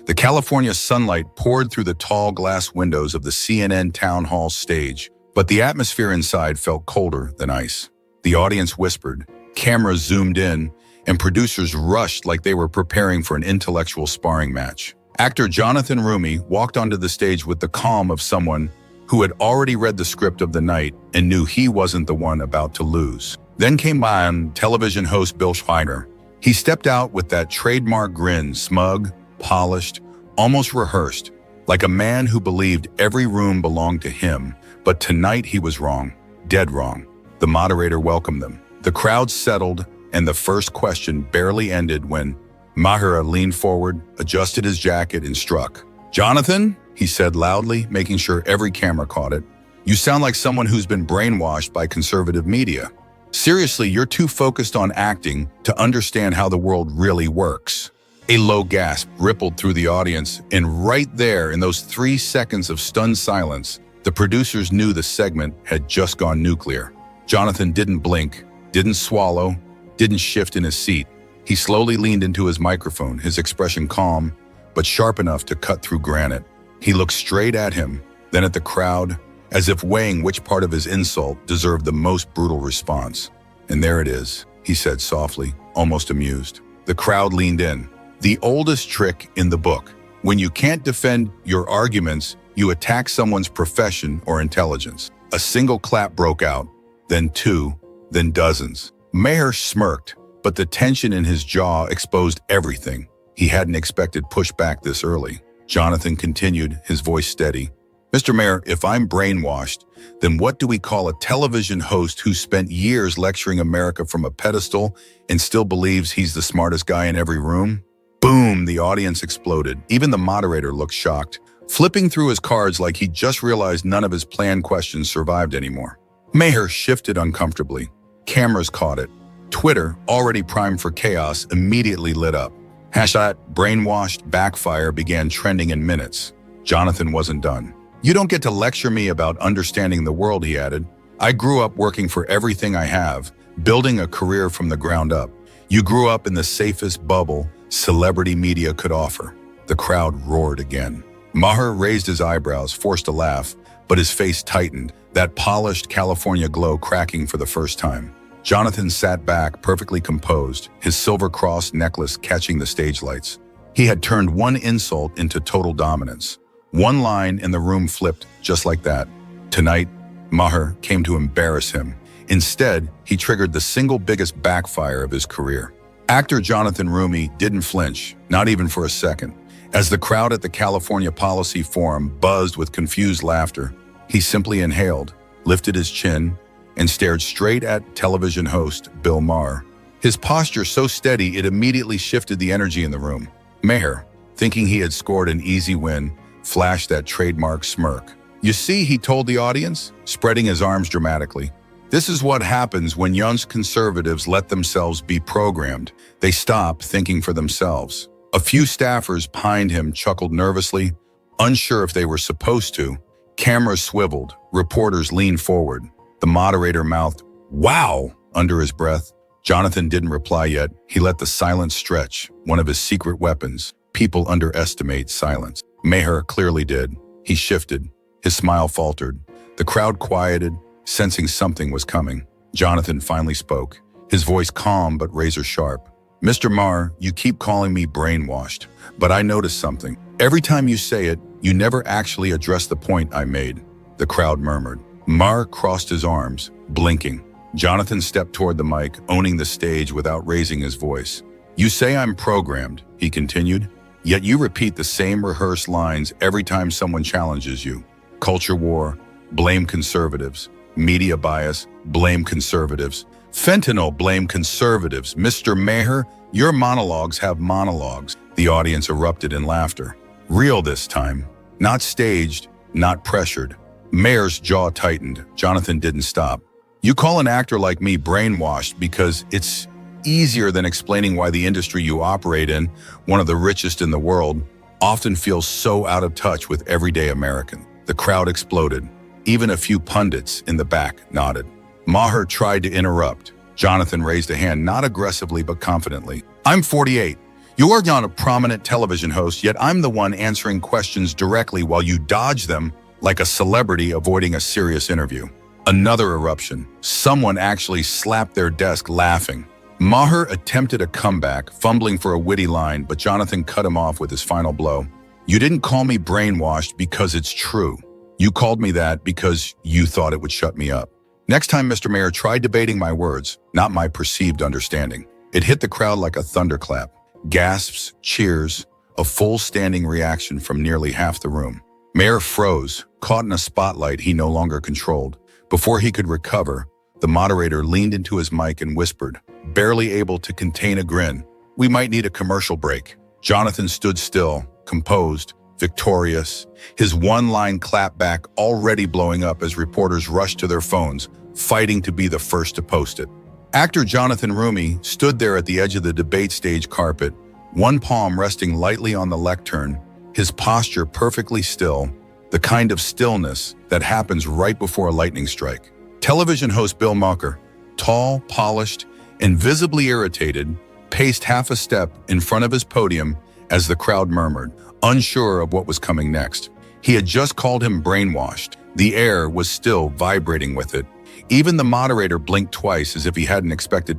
The California sunlight poured through the tall glass windows of the CNN town hall stage, but the atmosphere inside felt colder than ice. The audience whispered, cameras zoomed in, and producers rushed like they were preparing for an intellectual sparring match. Actor Jonathan Roumie walked onto the stage with the calm of someone who had already read the script of the night and knew he wasn't the one about to lose. Then came by television host Bill Maher. He stepped out with that trademark grin, smug, polished, almost rehearsed, like a man who believed every room belonged to him. But tonight he was wrong, dead wrong. The moderator welcomed them. The crowd settled, and the first question barely ended when Maher leaned forward, adjusted his jacket, and struck. "Jonathan," he said loudly, making sure every camera caught it, "you sound like someone who's been brainwashed by conservative media. Seriously, you're too focused on acting to understand how the world really works." A low gasp rippled through the audience, and right there, in those 3 seconds of stunned silence, the producers knew the segment had just gone nuclear. Jonathan didn't blink, didn't swallow, didn't shift in his seat. He slowly leaned into his microphone, his expression calm, but sharp enough to cut through granite. He looked straight at him, then at the crowd, as if weighing which part of his insult deserved the most brutal response. "And there it is," he said softly, almost amused. The crowd leaned in. The oldest trick in the book. When you can't defend your arguments, you attack someone's profession or intelligence. A single clap broke out, then 2, then dozens. Maher smirked, but the tension in his jaw exposed everything. He hadn't expected pushback this early. Jonathan continued, his voice steady. "Mr. Maher, if I'm brainwashed, then what do we call a television host who spent years lecturing America from a pedestal and still believes he's the smartest guy in every room?" Boom, the audience exploded. Even the moderator looked shocked, flipping through his cards like he just realized none of his planned questions survived anymore. Maher shifted uncomfortably. Cameras caught it. Twitter, already primed for chaos, immediately lit up. #Brainwashed backfire began trending in minutes. Jonathan wasn't done. "You don't get to lecture me about understanding the world," he added. "I grew up working for everything I have, building a career from the ground up. You grew up in the safest bubble celebrity media could offer." The crowd roared again. Maher raised his eyebrows, forced a laugh, but his face tightened, that polished California glow cracking for the first time. Jonathan sat back, perfectly composed, his silver cross necklace catching the stage lights. He had turned one insult into total dominance. One line and the room flipped just like that. Tonight, Maher came to embarrass him. Instead, he triggered the single biggest backfire of his career. Actor Jonathan Roumie didn't flinch, not even for a second. As the crowd at the California Policy Forum buzzed with confused laughter, he simply inhaled, lifted his chin, and stared straight at television host Bill Maher. His posture so steady it immediately shifted the energy in the room. Maher, thinking he had scored an easy win, flashed that trademark smirk. "You see," he told the audience, spreading his arms dramatically. "This is what happens when young conservatives let themselves be programmed. They stop thinking for themselves." A few staffers behind him chuckled nervously, unsure if they were supposed to. Cameras swiveled, reporters leaned forward. The moderator mouthed, "Wow," under his breath. Jonathan didn't reply yet. He let the silence stretch, one of his secret weapons. People underestimate silence. Maher clearly did. He shifted. His smile faltered. The crowd quieted, sensing something was coming. Jonathan finally spoke, his voice calm but razor sharp. "Mr. Maher, you keep calling me brainwashed, but I noticed something. Every time you say it, you never actually address the point I made." The crowd murmured. Maher crossed his arms, blinking. Jonathan stepped toward the mic, owning the stage without raising his voice. "You say I'm programmed," he continued, "yet you repeat the same rehearsed lines every time someone challenges you. Culture war, blame conservatives. Media bias, blame conservatives. Fentanyl, blame conservatives. Mr. Maher, your monologues have monologues." The audience erupted in laughter. Real this time. Not staged, not pressured. Maher's jaw tightened. Jonathan didn't stop. "You call an actor like me brainwashed because it's easier than explaining why the industry you operate in, one of the richest in the world, often feels so out of touch with everyday American." The crowd exploded. Even a few pundits in the back nodded. Maher tried to interrupt. Jonathan raised a hand, not aggressively but confidently. "I'm 48. You're not a prominent television host, yet I'm the one answering questions directly while you dodge them like a celebrity avoiding a serious interview. Another eruption. Someone actually slapped their desk laughing. Maher attempted a comeback, fumbling for a witty line, but Jonathan cut him off with his final blow. You didn't call me brainwashed because it's true. You called me that because you thought it would shut me up. Next time, Mr. Mayor, try debating my words, not my perceived understanding. It hit the crowd like a thunderclap. Gasps, cheers, a full standing reaction from nearly half the room. Mayor froze, caught in a spotlight he no longer controlled. Before he could recover, the moderator leaned into his mic and whispered, barely able to contain a grin, "We might need a commercial break." Jonathan stood still, composed, victorious, his one-line clapback already blowing up as reporters rushed to their phones, fighting to be the first to post it. Actor Jonathan Roumie stood there at the edge of the debate stage carpet, one palm resting lightly on the lectern, his posture perfectly still, the kind of stillness that happens right before a lightning strike. Television host Bill Maher, tall, polished, and visibly irritated, paced half a step in front of his podium as the crowd murmured, unsure of what was coming next. He had just called him brainwashed. The air was still vibrating with it. Even the moderator blinked twice as if he hadn't expected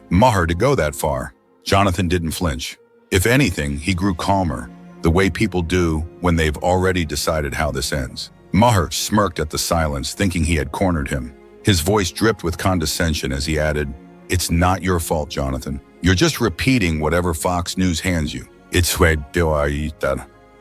Maher to go that far. Jonathan didn't flinch. If anything, he grew calmer, the way people do when they've already decided how this ends. Maher smirked at the silence, thinking he had cornered him. His voice dripped with condescension as he added, "It's not your fault, Jonathan. You're just repeating whatever Fox News hands you." It's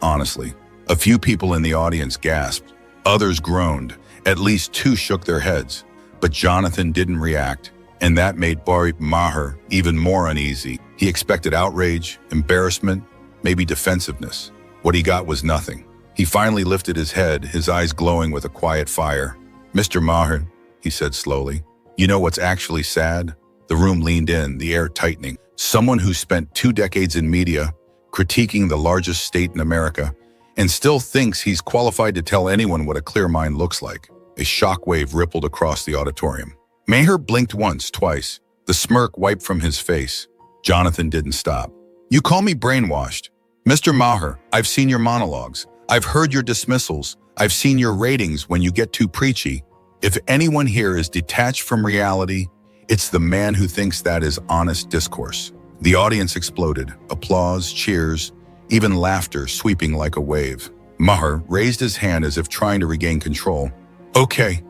honestly. A few people in the audience gasped. Others groaned. At least two shook their heads. But Jonathan didn't react, and that made Maher even more uneasy. He expected outrage, embarrassment, maybe defensiveness. What he got was nothing. He finally lifted his head, his eyes glowing with a quiet fire. "Mr. Maher," he said slowly, "you know what's actually sad?" The room leaned in, the air tightening. Someone who spent 2 decades in media, critiquing the largest state in America, and still thinks he's qualified to tell anyone what a clear mind looks like. A shockwave rippled across the auditorium. Maher blinked once, twice. The smirk wiped from his face. Jonathan didn't stop. "You call me brainwashed. Mr. Maher, I've seen your monologues. I've heard your dismissals. I've seen your ratings when you get too preachy. If anyone here is detached from reality, it's the man who thinks that is honest discourse." The audience exploded. Applause, cheers, even laughter sweeping like a wave. Maher raised his hand as if trying to regain control. Okay.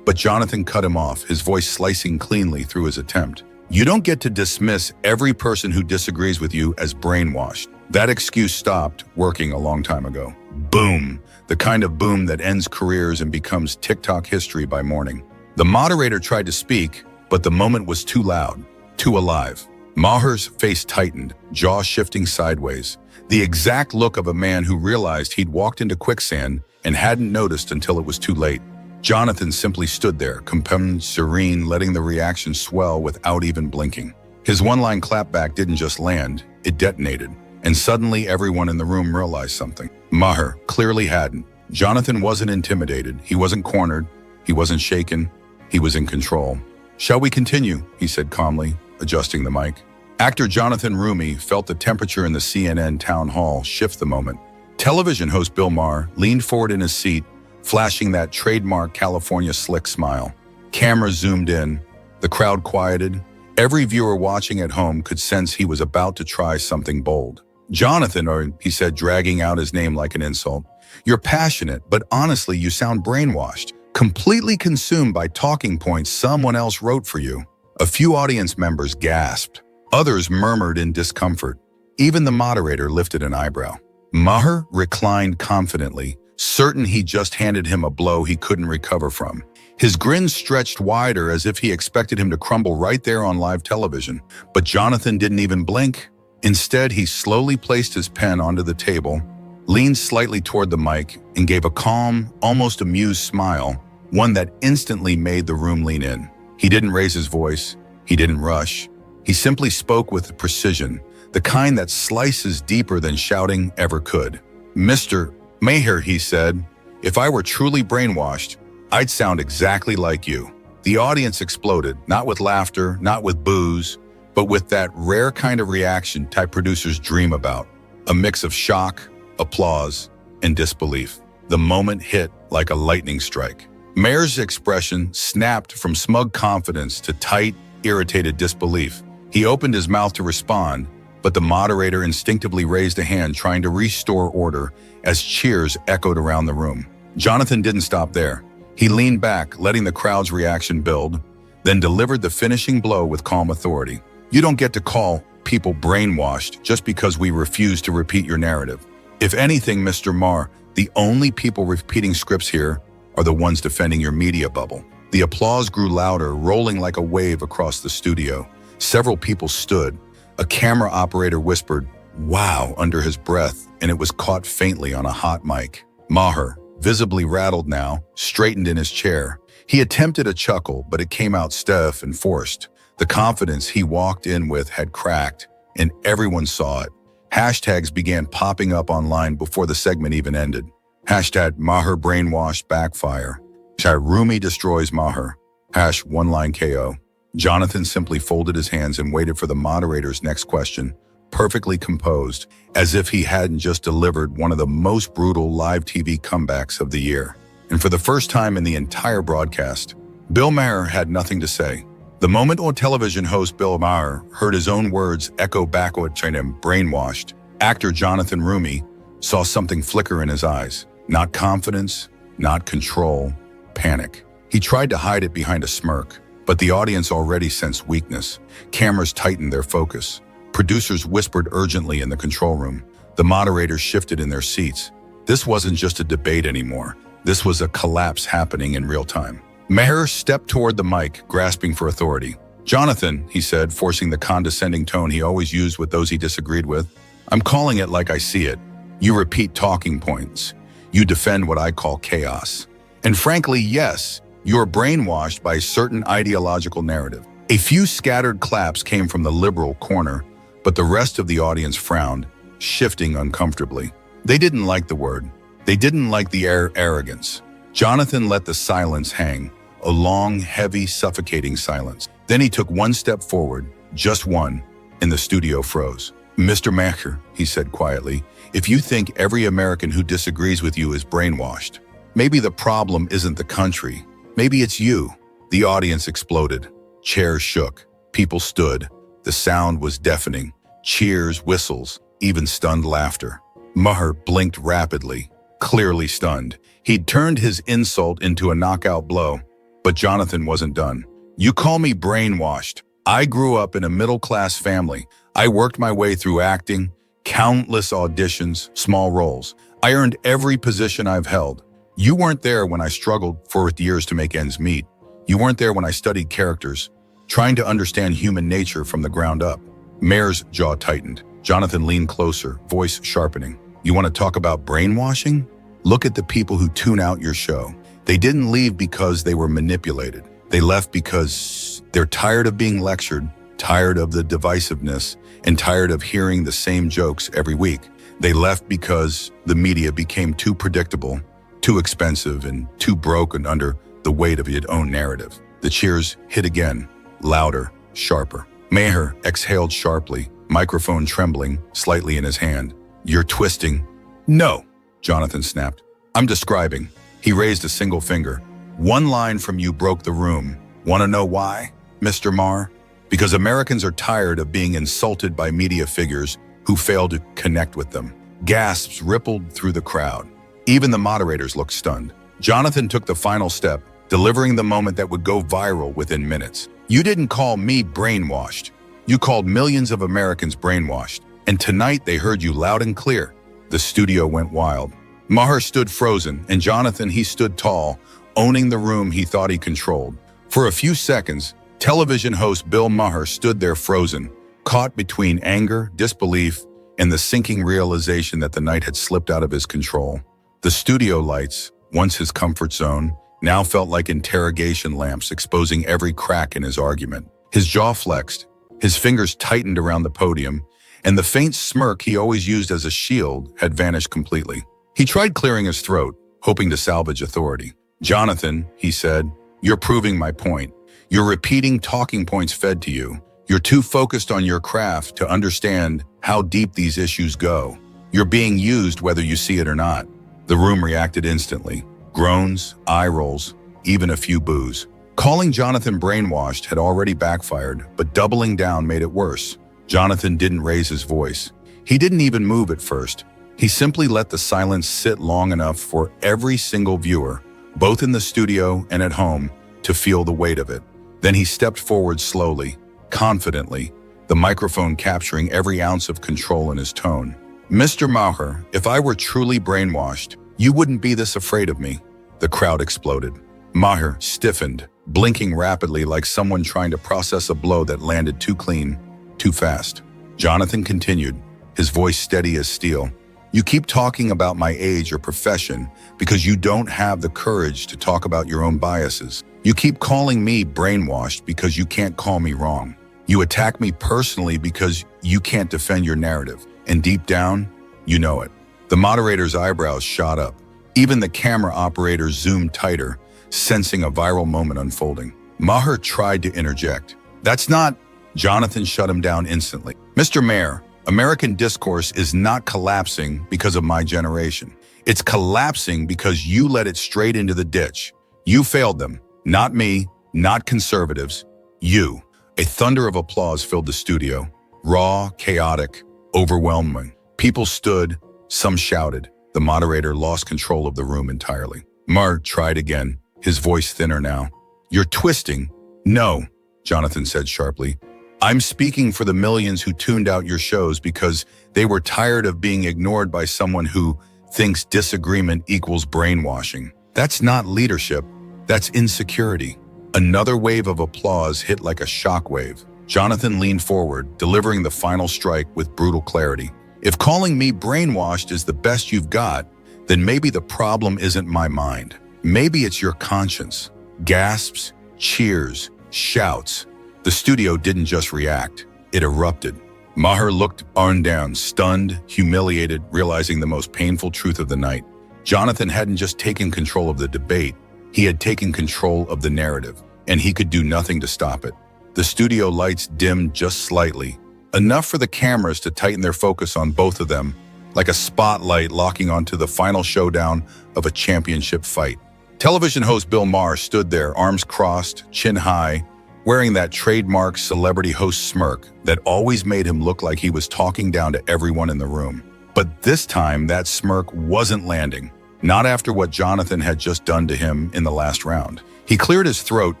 But Jonathan cut him off, his voice slicing cleanly through his attempt. "You don't get to dismiss every person who disagrees with you as brainwashed. That excuse stopped working a long time ago." Boom. The kind of boom that ends careers and becomes TikTok history by morning. The moderator tried to speak, but the moment was too loud, too alive. Maher's face tightened, jaw shifting sideways. The exact look of a man who realized he'd walked into quicksand and hadn't noticed until it was too late. Jonathan simply stood there, composed, serene, letting the reaction swell without even blinking. His one-line clapback didn't just land, it detonated. And suddenly everyone in the room realized something. Maher clearly hadn't. Jonathan wasn't intimidated. He wasn't cornered. He wasn't shaken. He was in control. "Shall we continue?" he said calmly, adjusting the mic. Actor Jonathan Roumie felt the temperature in the CNN town hall shift the moment. Television host Bill Maher leaned forward in his seat, flashing that trademark California slick smile. Cameras zoomed in. The crowd quieted. Every viewer watching at home could sense he was about to try something bold. "Jonathan," he said, dragging out his name like an insult, "you're passionate, but honestly, you sound brainwashed, completely consumed by talking points someone else wrote for you." A few audience members gasped. Others murmured in discomfort. Even the moderator lifted an eyebrow. Maher reclined confidently, certain he just handed him a blow he couldn't recover from. His grin stretched wider as if he expected him to crumble right there on live television. But Jonathan didn't even blink. Instead, he slowly placed his pen onto the table, leaned slightly toward the mic, and gave a calm, almost amused smile, one that instantly made the room lean in. He didn't raise his voice. He didn't rush. He simply spoke with precision, the kind that slices deeper than shouting ever could. "Mr. Maher," he said, "if I were truly brainwashed, I'd sound exactly like you." The audience exploded, not with laughter, not with boos, but with that rare kind of reaction type producers dream about. A mix of shock, applause, and disbelief. The moment hit like a lightning strike. Maher's expression snapped from smug confidence to tight, irritated disbelief. He opened his mouth to respond, but the moderator instinctively raised a hand trying to restore order as cheers echoed around the room. Jonathan didn't stop there. He leaned back, letting the crowd's reaction build, then delivered the finishing blow with calm authority. You don't get to call people brainwashed just because we refuse to repeat your narrative. If anything, Mr. Maher, the only people repeating scripts here are the ones defending your media bubble. The applause grew louder, rolling like a wave across the studio. Several people stood. A camera operator whispered, "Wow," under his breath, and it was caught faintly on a hot mic. Maher, visibly rattled now, straightened in his chair. He attempted a chuckle, but it came out stiff and forced. The confidence he walked in with had cracked, and everyone saw it. Hashtags began popping up online before the segment even ended. Hashtag Maher brainwashed backfire. Hashtag Roumie destroys Maher. Hash one-line KO. Jonathan simply folded his hands and waited for the moderator's next question, perfectly composed, as if he hadn't just delivered one of the most brutal live TV comebacks of the year. And for the first time in the entire broadcast, Bill Maher had nothing to say. The moment on television host Bill Maher heard his own words echo back at him, brainwashed, actor Jonathan Roumie saw something flicker in his eyes. Not confidence, not control, panic. He tried to hide it behind a smirk, but the audience already sensed weakness. Cameras tightened their focus. Producers whispered urgently in the control room. The moderators shifted in their seats. This wasn't just a debate anymore. This was a collapse happening in real time. Maher stepped toward the mic, grasping for authority. "Jonathan," he said, forcing the condescending tone he always used with those he disagreed with, "I'm calling it like I see it. You repeat talking points. You defend what I call chaos. And frankly, yes, you're brainwashed by a certain ideological narrative." A few scattered claps came from the liberal corner, but the rest of the audience frowned, shifting uncomfortably. They didn't like the word. They didn't like the arrogance. Jonathan let the silence hang, a long, heavy, suffocating silence. Then he took one step forward, just one, and the studio froze. "Mr. Maher," he said quietly, "if you think every American who disagrees with you is brainwashed, maybe the problem isn't the country. Maybe it's you." The audience exploded. Chairs shook. People stood. The sound was deafening. Cheers, whistles, even stunned laughter. Maher blinked rapidly, clearly stunned. He'd turned his insult into a knockout blow. But Jonathan wasn't done. "You call me brainwashed. I grew up in a middle-class family. I worked my way through acting, countless auditions, small roles. I earned every position I've held. You weren't there when I struggled for years to make ends meet. You weren't there when I studied characters, trying to understand human nature from the ground up." Maher's jaw tightened. Jonathan leaned closer, voice sharpening. "You want to talk about brainwashing? Look at the people who tune out your show. They didn't leave because they were manipulated. They left because they're tired of being lectured, tired of the divisiveness, and tired of hearing the same jokes every week. They left because the media became too predictable, too expensive, and too broken under the weight of its own narrative." The cheers hit again, louder, sharper. Maher exhaled sharply, microphone trembling slightly in his hand. "You're twisting." "No," Jonathan snapped. "I'm describing." He raised a single finger. "One line from you broke the room. Want to know why, Mr. Maher? Because Americans are tired of being insulted by media figures who fail to connect with them." Gasps rippled through the crowd. Even the moderators looked stunned. Jonathan took the final step, delivering the moment that would go viral within minutes. "You didn't call me brainwashed. You called millions of Americans brainwashed. And tonight they heard you loud and clear." The studio went wild. Maher stood frozen, and Jonathan, he stood tall, owning the room he thought he controlled. For a few seconds, television host Bill Maher stood there frozen, caught between anger, disbelief, and the sinking realization that the night had slipped out of his control. The studio lights, once his comfort zone, now felt like interrogation lamps exposing every crack in his argument. His jaw flexed, his fingers tightened around the podium, and the faint smirk he always used as a shield had vanished completely. He tried clearing his throat, hoping to salvage authority. "Jonathan," he said, "you're proving my point. You're repeating talking points fed to you. You're too focused on your craft to understand how deep these issues go. You're being used whether you see it or not." The room reacted instantly. Groans, eye rolls, even a few boos. Calling Jonathan brainwashed had already backfired, but doubling down made it worse. Jonathan didn't raise his voice. He didn't even move at first. He simply let the silence sit long enough for every single viewer, both in the studio and at home, to feel the weight of it. Then he stepped forward slowly, confidently, the microphone capturing every ounce of control in his tone. "Mr. Maher, if I were truly brainwashed, you wouldn't be this afraid of me." The crowd exploded. Maher stiffened, blinking rapidly like someone trying to process a blow that landed too clean, too fast. Jonathan continued, his voice steady as steel. "You keep talking about my age or profession because you don't have the courage to talk about your own biases. You keep calling me brainwashed because you can't call me wrong. You attack me personally because you can't defend your narrative. And deep down, you know it." The moderator's eyebrows shot up. Even the camera operator zoomed tighter, sensing a viral moment unfolding. Maher tried to interject. "That's not..." Jonathan shut him down instantly. "Mr. Mayor, American discourse is not collapsing because of my generation. It's collapsing because you let it straight into the ditch. You failed them. Not me, not conservatives. You." A thunder of applause filled the studio. Raw, chaotic, overwhelming. People stood, some shouted. The moderator lost control of the room entirely. Maher tried again, his voice thinner now. "You're twisting." "No," Jonathan said sharply. "I'm speaking for the millions who tuned out your shows because they were tired of being ignored by someone who thinks disagreement equals brainwashing. That's not leadership, that's insecurity." Another wave of applause hit like a shockwave. Jonathan leaned forward, delivering the final strike with brutal clarity. "If calling me brainwashed is the best you've got, then maybe the problem isn't my mind. Maybe it's your conscience." Gasps, cheers, shouts. The studio didn't just react, it erupted. Maher looked on down, stunned, humiliated, realizing the most painful truth of the night. Jonathan hadn't just taken control of the debate, he had taken control of the narrative, and he could do nothing to stop it. The studio lights dimmed just slightly, enough for the cameras to tighten their focus on both of them, like a spotlight locking onto the final showdown of a championship fight. Television host Bill Maher stood there, arms crossed, chin high, wearing that trademark celebrity host smirk that always made him look like he was talking down to everyone in the room. But this time, that smirk wasn't landing, not after what Jonathan had just done to him in the last round. He cleared his throat,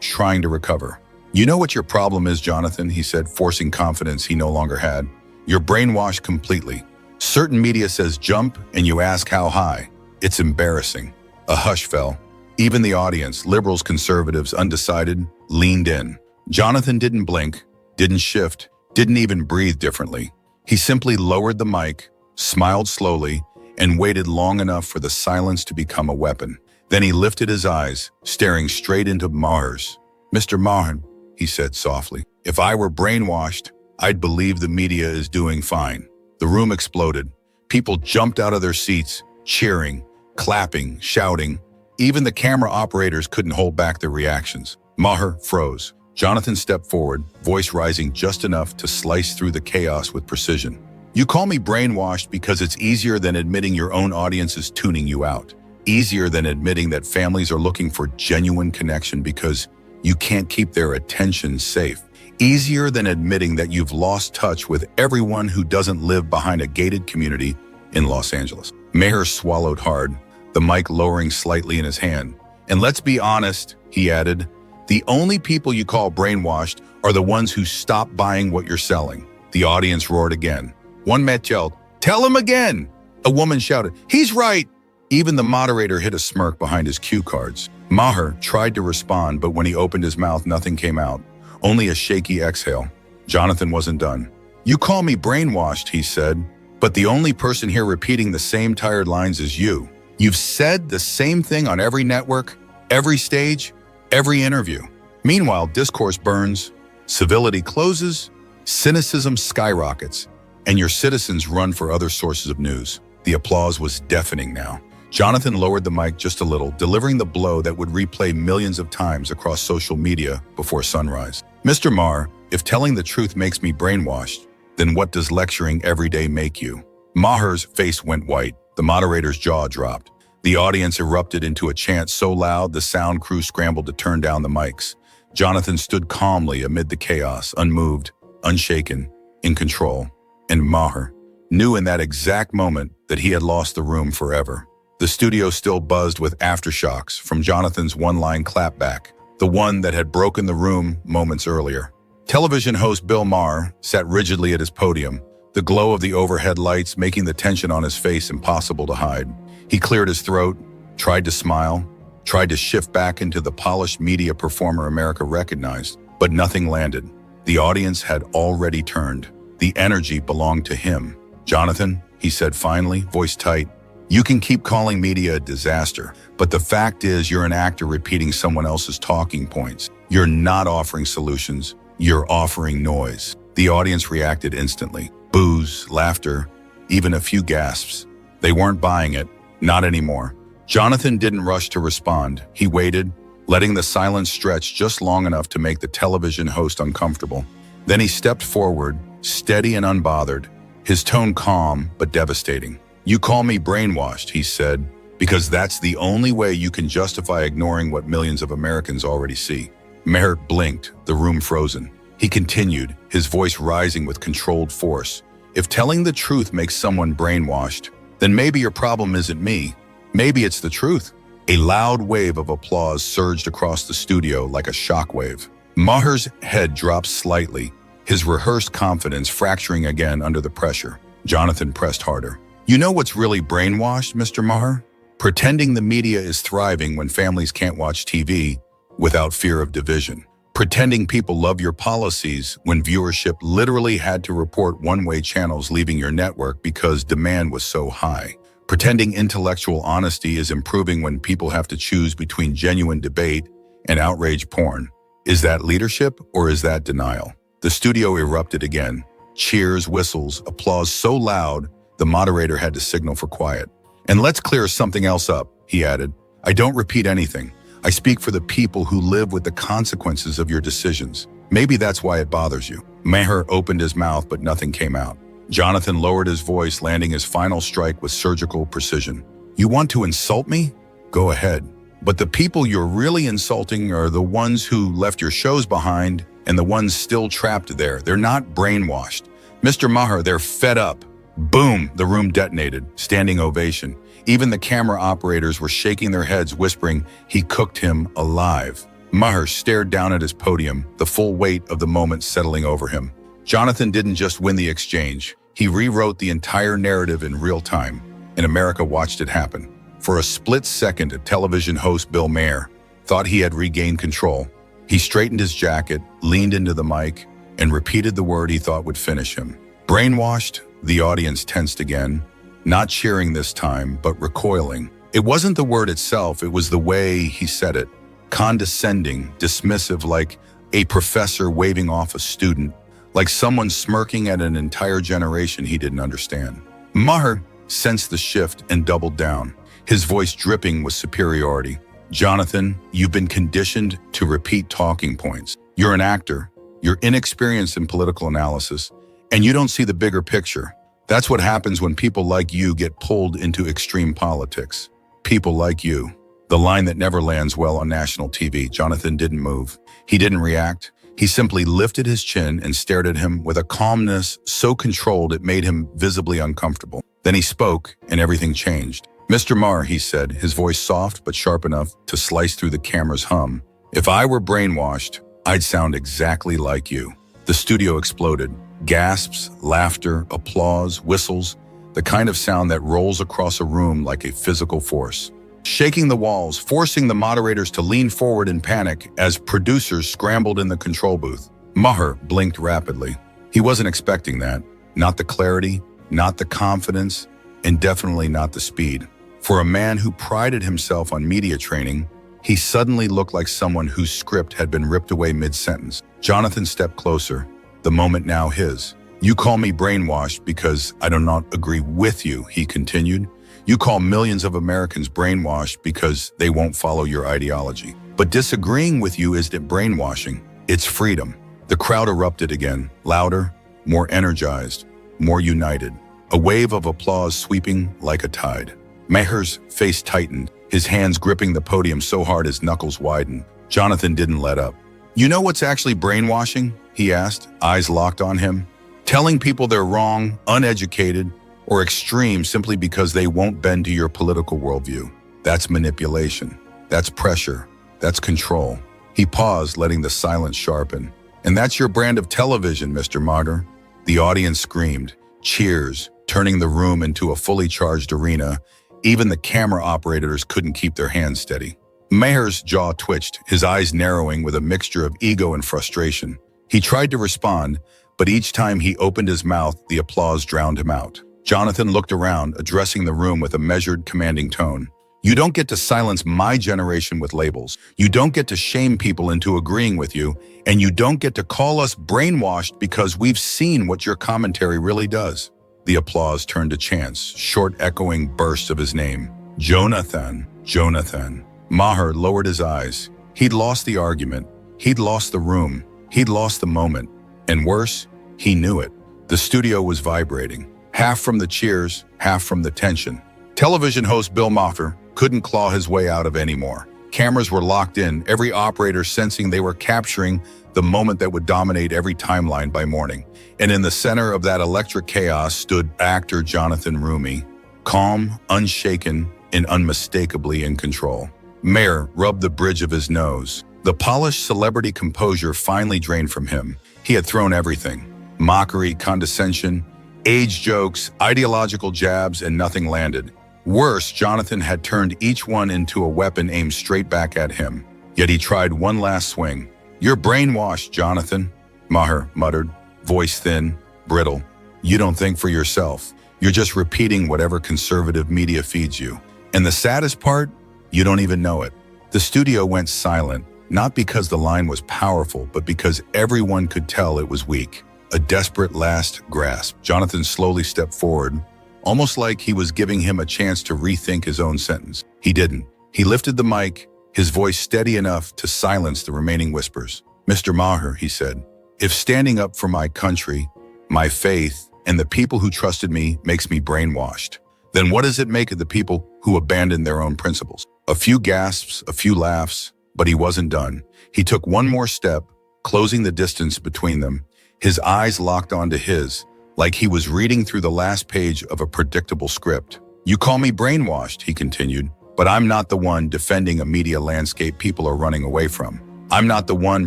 trying to recover. "You know what your problem is, Jonathan," he said, forcing confidence he no longer had. "You're brainwashed completely. Certain media says jump, and you ask how high. It's embarrassing." A hush fell. Even the audience, liberals, conservatives, undecided, leaned in. Jonathan didn't blink, didn't shift, didn't even breathe differently. He simply lowered the mic, smiled slowly, and waited long enough for the silence to become a weapon. Then he lifted his eyes, staring straight into Maher's. "Mr. Maher," he said softly, "if I were brainwashed, I'd believe the media is doing fine." The room exploded. People jumped out of their seats, cheering, clapping, shouting. Even the camera operators couldn't hold back their reactions. Maher froze. Jonathan stepped forward, voice rising just enough to slice through the chaos with precision. "You call me brainwashed because it's easier than admitting your own audience is tuning you out. Easier than admitting that families are looking for genuine connection because you can't keep their attention safe. Easier than admitting that you've lost touch with everyone who doesn't live behind a gated community in Los Angeles." Maher swallowed hard, the mic lowering slightly in his hand. "And let's be honest," he added, "the only people you call brainwashed are the ones who stop buying what you're selling." The audience roared again. One man yelled, "Tell him again!" A woman shouted, "He's right!" Even the moderator hid a smirk behind his cue cards. Maher tried to respond, but when he opened his mouth, nothing came out. Only a shaky exhale. Jonathan wasn't done. "You call me brainwashed," he said, "but the only person here repeating the same tired lines is you. You've said the same thing on every network, every stage, every interview. Meanwhile, discourse burns, civility closes, cynicism skyrockets, and your citizens run for other sources of news." The applause was deafening now. Jonathan lowered the mic just a little, delivering the blow that would replay millions of times across social media before sunrise. "Mr. Maher, If telling the truth makes me brainwashed, then what does lecturing every day make you? Maher's face went white. The moderator's jaw dropped. The audience erupted into a chant so loud the sound crew scrambled to turn down the mics. Jonathan stood calmly amid the chaos, unmoved, unshaken, in control. And Maher knew in that exact moment that he had lost the room forever. The studio still buzzed with aftershocks from Jonathan's one-line clapback, the one that had broken the room moments earlier. Television host Bill Maher sat rigidly at his podium, the glow of the overhead lights making the tension on his face impossible to hide. He cleared his throat, tried to smile, tried to shift back into the polished media performer America recognized, but nothing landed. The audience had already turned. The energy belonged to him. "Jonathan," he said finally, voice tight, "you can keep calling media a disaster, but the fact is you're an actor repeating someone else's talking points. You're not offering solutions, you're offering noise." The audience reacted instantly. Boos, laughter, even a few gasps. They weren't buying it. Not anymore. Jonathan didn't rush to respond. He waited, letting the silence stretch just long enough to make the television host uncomfortable. Then he stepped forward, steady and unbothered, his tone calm but devastating. "You call me brainwashed," he said, "because that's the only way you can justify ignoring what millions of Americans already see." Maher blinked, the room frozen. He continued, his voice rising with controlled force. "If telling the truth makes someone brainwashed, then maybe your problem isn't me. Maybe it's the truth." A loud wave of applause surged across the studio like a shockwave. Maher's head dropped slightly, his rehearsed confidence fracturing again under the pressure. Jonathan pressed harder. "You know what's really brainwashed, Mr. Maher? Pretending the media is thriving when families can't watch TV without fear of division. Pretending people love your policies when viewership literally had to report one-way channels leaving your network because demand was so high. Pretending intellectual honesty is improving when people have to choose between genuine debate and outrage porn. Is that leadership or is that denial?" The studio erupted again. Cheers, whistles, applause so loud, the moderator had to signal for quiet. "And let's clear something else up," he added. "I don't repeat anything. I speak for the people who live with the consequences of your decisions. Maybe that's why it bothers you." Maher opened his mouth, but nothing came out. Jonathan lowered his voice, landing his final strike with surgical precision. "You want to insult me? Go ahead. But the people you're really insulting are the ones who left your shows behind and the ones still trapped there. They're not brainwashed. Mr. Maher, they're fed up." Boom! The room detonated. Standing ovation. Even the camera operators were shaking their heads, whispering, "He cooked him alive." Maher stared down at his podium, the full weight of the moment settling over him. Jonathan didn't just win the exchange. He rewrote the entire narrative in real time, and America watched it happen. For a split second, television host Bill Maher thought he had regained control. He straightened his jacket, leaned into the mic, and repeated the word he thought would finish him. "Brainwashed?" The audience tensed again, not cheering this time, but recoiling. It wasn't the word itself, it was the way he said it. Condescending, dismissive, like a professor waving off a student, like someone smirking at an entire generation he didn't understand. Maher sensed the shift and doubled down, his voice dripping with superiority. "Jonathan, you've been conditioned to repeat talking points. You're an actor, you're inexperienced in political analysis, and you don't see the bigger picture. That's what happens when people like you get pulled into extreme politics. People like you." The line that never lands well on national TV. Jonathan didn't move. He didn't react. He simply lifted his chin and stared at him with a calmness so controlled it made him visibly uncomfortable. Then he spoke, and everything changed. "Mr. Maher," he said, his voice soft but sharp enough to slice through the camera's hum, "if I were brainwashed, I'd sound exactly like you." The studio exploded. Gasps, laughter, applause, whistles, the kind of sound that rolls across a room like a physical force, shaking the walls, forcing the moderators to lean forward in panic as producers scrambled in the control booth. Maher blinked rapidly. He wasn't expecting that. Not the clarity, not the confidence, and definitely not the speed. For a man who prided himself on media training, he suddenly looked like someone whose script had been ripped away mid-sentence. Jonathan stepped closer, the moment now his. "You call me brainwashed because I do not agree with you," he continued. "You call millions of Americans brainwashed because they won't follow your ideology. But disagreeing with you isn't brainwashing, it's freedom. The crowd erupted again, louder, more energized, more united. A wave of applause sweeping like a tide. Maher's face tightened, his hands gripping the podium so hard his knuckles widened. Jonathan didn't let up. "You know what's actually brainwashing?" he asked, eyes locked on him. "Telling people they're wrong, uneducated, or extreme simply because they won't bend to your political worldview. That's manipulation. That's pressure. That's control." He paused, letting the silence sharpen. "And that's your brand of television, Mr. Maher." The audience screamed, cheers, turning the room into a fully charged arena. Even the camera operators couldn't keep their hands steady. Maher's jaw twitched, his eyes narrowing with a mixture of ego and frustration. He tried to respond, but each time he opened his mouth, the applause drowned him out. Jonathan looked around, addressing the room with a measured, commanding tone. "You don't get to silence my generation with labels. You don't get to shame people into agreeing with you, and you don't get to call us brainwashed because we've seen what your commentary really does." The applause turned to chants, short echoing bursts of his name. "Jonathan, Jonathan." Maher lowered his eyes. He'd lost the argument. He'd lost the room. He'd lost the moment. And worse, he knew it. The studio was vibrating, half from the cheers, half from the tension. Television host Bill Maher couldn't claw his way out of anymore. Cameras were locked in, every operator sensing they were capturing the moment that would dominate every timeline by morning. And in the center of that electric chaos stood actor Jonathan Roumie, calm, unshaken, and unmistakably in control. Maher rubbed the bridge of his nose. The polished celebrity composure finally drained from him. He had thrown everything: mockery, condescension, age jokes, ideological jabs, and nothing landed. Worse, Jonathan had turned each one into a weapon aimed straight back at him. Yet he tried one last swing. "You're brainwashed, Jonathan," Maher muttered, voice thin, brittle. "You don't think for yourself. You're just repeating whatever conservative media feeds you. And the saddest part? You don't even know it." The studio went silent, not because the line was powerful, but because everyone could tell it was weak. A desperate last grasp. Jonathan slowly stepped forward, almost like he was giving him a chance to rethink his own sentence. He didn't. He lifted the mic, his voice steady enough to silence the remaining whispers. "Mr. Maher," he said, "if standing up for my country, my faith, and the people who trusted me makes me brainwashed, then what does it make of the people who abandoned their own principles?" A few gasps, a few laughs, but he wasn't done. He took one more step, closing the distance between them, his eyes locked onto his, like he was reading through the last page of a predictable script. "You call me brainwashed," he continued, "but I'm not the one defending a media landscape people are running away from. I'm not the one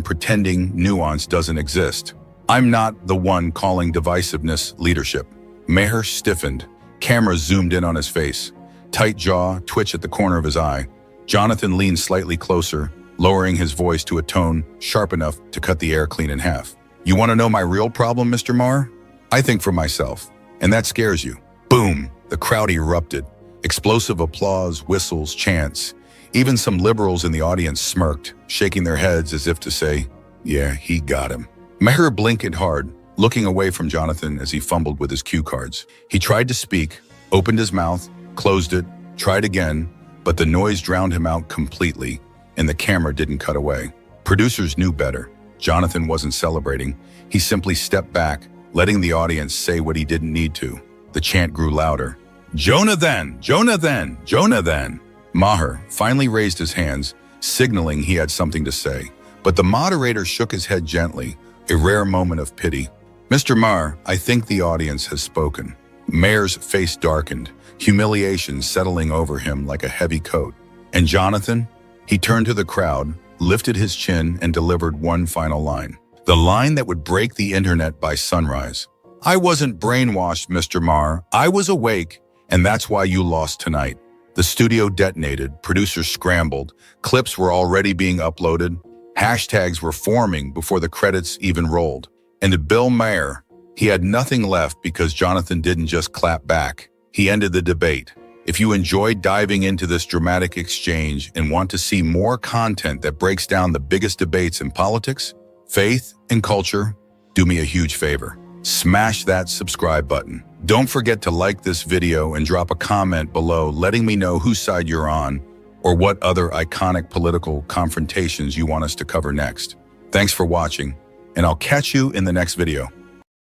pretending nuance doesn't exist. I'm not the one calling divisiveness leadership." Maher stiffened. Cameras zoomed in on his face. Tight jaw, twitch at the corner of his eye. Jonathan leaned slightly closer, lowering his voice to a tone sharp enough to cut the air clean in half. "You want to know my real problem, Mr. Maher? I think for myself, and that scares you." Boom! The crowd erupted. Explosive applause, whistles, chants. Even some liberals in the audience smirked, shaking their heads as if to say, "Yeah, he got him." Maher blinked hard, looking away from Jonathan as he fumbled with his cue cards. He tried to speak, opened his mouth, closed it, tried again, but the noise drowned him out completely, and the camera didn't cut away. Producers knew better. Jonathan wasn't celebrating. He simply stepped back, letting the audience say what he didn't need to. The chant grew louder. "Jonathan! Jonathan! Jonathan!" Maher finally raised his hands, signaling he had something to say. But the moderator shook his head gently, a rare moment of pity. "Mr. Maher, I think the audience has spoken." Maher's face darkened, humiliation settling over him like a heavy coat. And Jonathan? He turned to the crowd, lifted his chin, and delivered one final line. The line that would break the internet by sunrise. "I wasn't brainwashed, Mr. Maher. I was awake, and that's why you lost tonight." The studio detonated, producers scrambled, clips were already being uploaded, hashtags were forming before the credits even rolled. And to Bill Maher, he had nothing left because Jonathan didn't just clap back. He ended the debate. If you enjoyed diving into this dramatic exchange and want to see more content that breaks down the biggest debates in politics, faith, and culture, do me a huge favor. Smash that subscribe button. Don't forget to like this video and drop a comment below letting me know whose side you're on or what other iconic political confrontations you want us to cover next. Thanks for watching, and I'll catch you in the next video.